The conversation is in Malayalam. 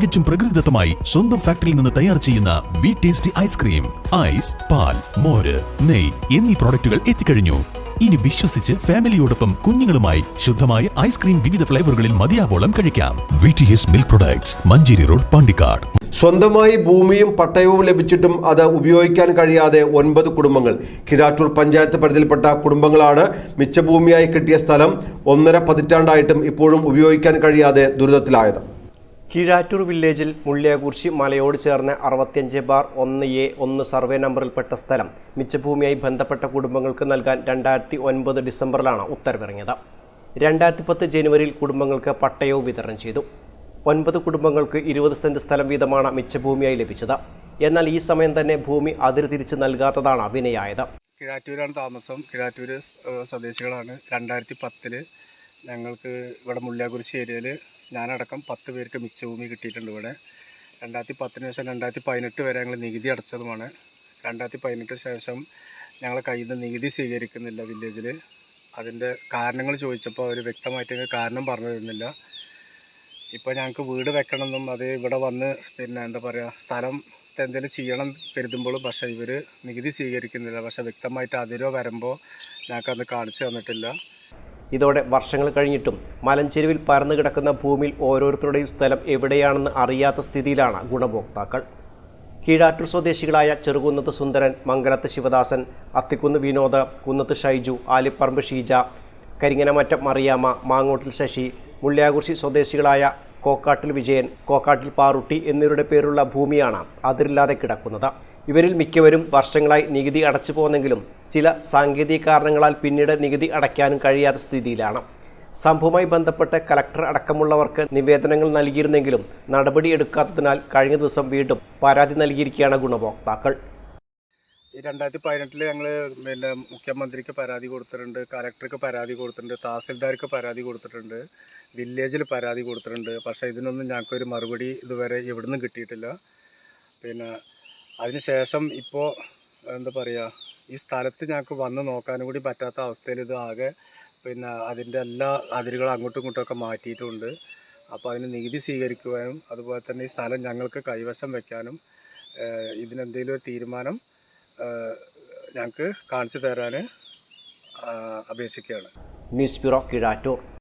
തികച്ചും പ്രകൃതിദത്തമായി സ്വന്തം ഫാക്ടറിയിൽ നിന്ന് തയ്യാർ ചെയ്യുന്ന വി ടേസ്റ്റി ഐസ്ക്രീം. ഐസ്, പാൽ, മോര്, നെയ് എന്നീ പ്രോഡക്റ്റുകൾ എത്തിക്കഴിഞ്ഞു. ഇനി വിശ്വസിച്ച് ഫാമിലിയോടൊപ്പം കുഞ്ഞുങ്ങളുമായി ശുദ്ധമായ ഐസ്ക്രീം വിവിധ ഫ്ലേവറുകളിൽ മതിയാവോളം കഴിക്കാം. VTS milk products, Manjeri road, Pandikkad. സ്വന്തമായി ഭൂമിയും പട്ടയവും ലഭിച്ചിട്ടും അത് ഉപയോഗിക്കാൻ കഴിയാതെ 9 കുടുംബങ്ങൾ. കിരാറ്റൂർ പഞ്ചായത്ത് പരിധിയിൽപ്പെട്ട കുടുംബങ്ങളാണ് മിച്ചഭൂമിയായി കിട്ടിയ സ്ഥലം 1.5 പതിറ്റാണ്ടായിട്ടും ഇപ്പോഴും ഉപയോഗിക്കാൻ കഴിയാതെ ദുരിതത്തിലായത്. കിഴാറ്റൂർ വില്ലേജിൽ മുള്ളിയാകുറിശി മലയോട് ചേർന്ന് 65/1A1 സർവേ നമ്പറിൽപ്പെട്ട സ്ഥലം മിച്ചഭൂമിയായി ബന്ധപ്പെട്ട കുടുംബങ്ങൾക്ക് നൽകാൻ 2009 ഡിസംബറിലാണ് ഉത്തരവിറങ്ങിയത്. 2010 ജനുവരിയിൽ കുടുംബങ്ങൾക്ക് പട്ടയവും വിതരണം ചെയ്തു. 9 കുടുംബങ്ങൾക്ക് 20 സെന്റ് സ്ഥലം വീതമാണ് മിച്ചഭൂമിയായി ലഭിച്ചത്. എന്നാൽ ഈ സമയം തന്നെ ഭൂമി അതിര് തിരിച്ച് നൽകാത്തതാണ് വിനയായത്. കിഴാറ്റൂരാണ് താമസം. കിഴാറ്റൂർ സ്വദേശികളാണ്. 2010 ഞങ്ങൾക്ക് ഇവിടെ മുള്ളിയാകുറിശി ഏരിയയിൽ ഞാനടക്കം 10 പേർക്ക് മിച്ചഭൂമി കിട്ടിയിട്ടുണ്ട്. ഇവിടെ 2010 ശേഷം 2018 വരെ ഞങ്ങൾ നികുതി അടച്ചതുമാണ്. 2018 ശേഷം ഞങ്ങളെ കയ്യിൽ നിന്ന് നികുതി സ്വീകരിക്കുന്നില്ല വില്ലേജിൽ. അതിൻ്റെ കാരണങ്ങൾ ചോദിച്ചപ്പോൾ അവർ വ്യക്തമായിട്ട് കാരണം പറഞ്ഞു തരുന്നില്ല. ഇപ്പോൾ ഞങ്ങൾക്ക് വീട് വെക്കണമെന്നും അത് ഇവിടെ വന്ന് എന്താ പറയുക സ്ഥലം എന്തെങ്കിലും ചെയ്യണം കരുതുമ്പോഴും പക്ഷേ ഇവർ നികുതി സ്വീകരിക്കുന്നില്ല. പക്ഷേ വ്യക്തമായിട്ട് അതിരോ വരുമ്പോൾ ഞങ്ങൾക്കത് കാണിച്ചു തന്നിട്ടില്ല. ഇതോടെ വർഷങ്ങൾ കഴിഞ്ഞിട്ടും മലഞ്ചെരുവിൽ പരന്നു കിടക്കുന്ന ഭൂമിയിൽ ഓരോരുത്തരുടെയും സ്ഥലം എവിടെയാണെന്ന് അറിയാത്ത സ്ഥിതിയിലാണ് ഗുണഭോക്താക്കൾ. കീഴാറ്റൂർ സ്വദേശികളായ ചെറുകുന്നത്ത് സുന്ദരൻ, മംഗലത്ത് ശിവദാസൻ, അത്തിക്കുന്ന് വിനോദ്, കുന്നത്ത് ഷൈജു, ആലിപ്പറമ്പ് ഷീജ, കരിങ്ങനമറ്റം മറിയാമ്മ, മാങ്ങോട്ടിൽ ശശി, മുള്ളിയാകുറിശി സ്വദേശികളായ കോക്കാട്ടിൽ വിജയൻ, കോക്കാട്ടിൽ പാറുട്ടി എന്നിവരുടെ പേരുള്ള ഭൂമിയാണ് അതിരില്ലാതെ കിടക്കുന്നത്. ഇവരിൽ മിക്കവരും വർഷങ്ങളായി നികുതി അടച്ചു പോന്നെങ്കിലും ചില സാങ്കേതിക കാരണങ്ങളാൽ പിന്നീട് നികുതി അടയ്ക്കാനും കഴിയാത്ത സ്ഥിതിയിലാണ്. സംഭവവുമായി ബന്ധപ്പെട്ട് കലക്ടർ അടക്കമുള്ളവർക്ക് നിവേദനങ്ങൾ നൽകിയിരുന്നെങ്കിലും നടപടിയെടുക്കാത്തതിനാൽ കഴിഞ്ഞ ദിവസം വീണ്ടും പരാതി നൽകിയിരിക്കുകയാണ് ഗുണഭോക്താക്കൾ. 2018 ഞങ്ങൾ മുഖ്യമന്ത്രിക്ക് പരാതി കൊടുത്തിട്ടുണ്ട്, കലക്ടർക്ക് പരാതി കൊടുത്തിട്ടുണ്ട്, തഹസിൽദാർക്ക് പരാതി കൊടുത്തിട്ടുണ്ട്, വില്ലേജിൽ പരാതി കൊടുത്തിട്ടുണ്ട്. പക്ഷേ ഇതിനൊന്നും ഞങ്ങൾക്കൊരു മറുപടി ഇതുവരെ എവിടുന്നും കിട്ടിയിട്ടില്ല. അതിനുശേഷം ഇപ്പോൾ എന്താ പറയുക, ഈ സ്ഥലത്ത് ഞങ്ങൾക്ക് വന്ന് നോക്കാനും കൂടി പറ്റാത്ത അവസ്ഥയിൽ ഇത് ആകെ അതിൻ്റെ എല്ലാ അതിരുകളും അങ്ങോട്ടും ഇങ്ങോട്ടുമൊക്കെ മാറ്റിയിട്ടുണ്ട്. അപ്പോൾ അതിന് നികുതി സ്വീകരിക്കുവാനും അതുപോലെ തന്നെ ഈ സ്ഥലം ഞങ്ങൾക്ക് കൈവശം വയ്ക്കാനും ഇതിനെന്തെങ്കിലും ഒരു തീരുമാനം ഞങ്ങൾക്ക് കാണിച്ചു തരാൻ അപേക്ഷിക്കുകയാണ്. News bureau, Kizhattur.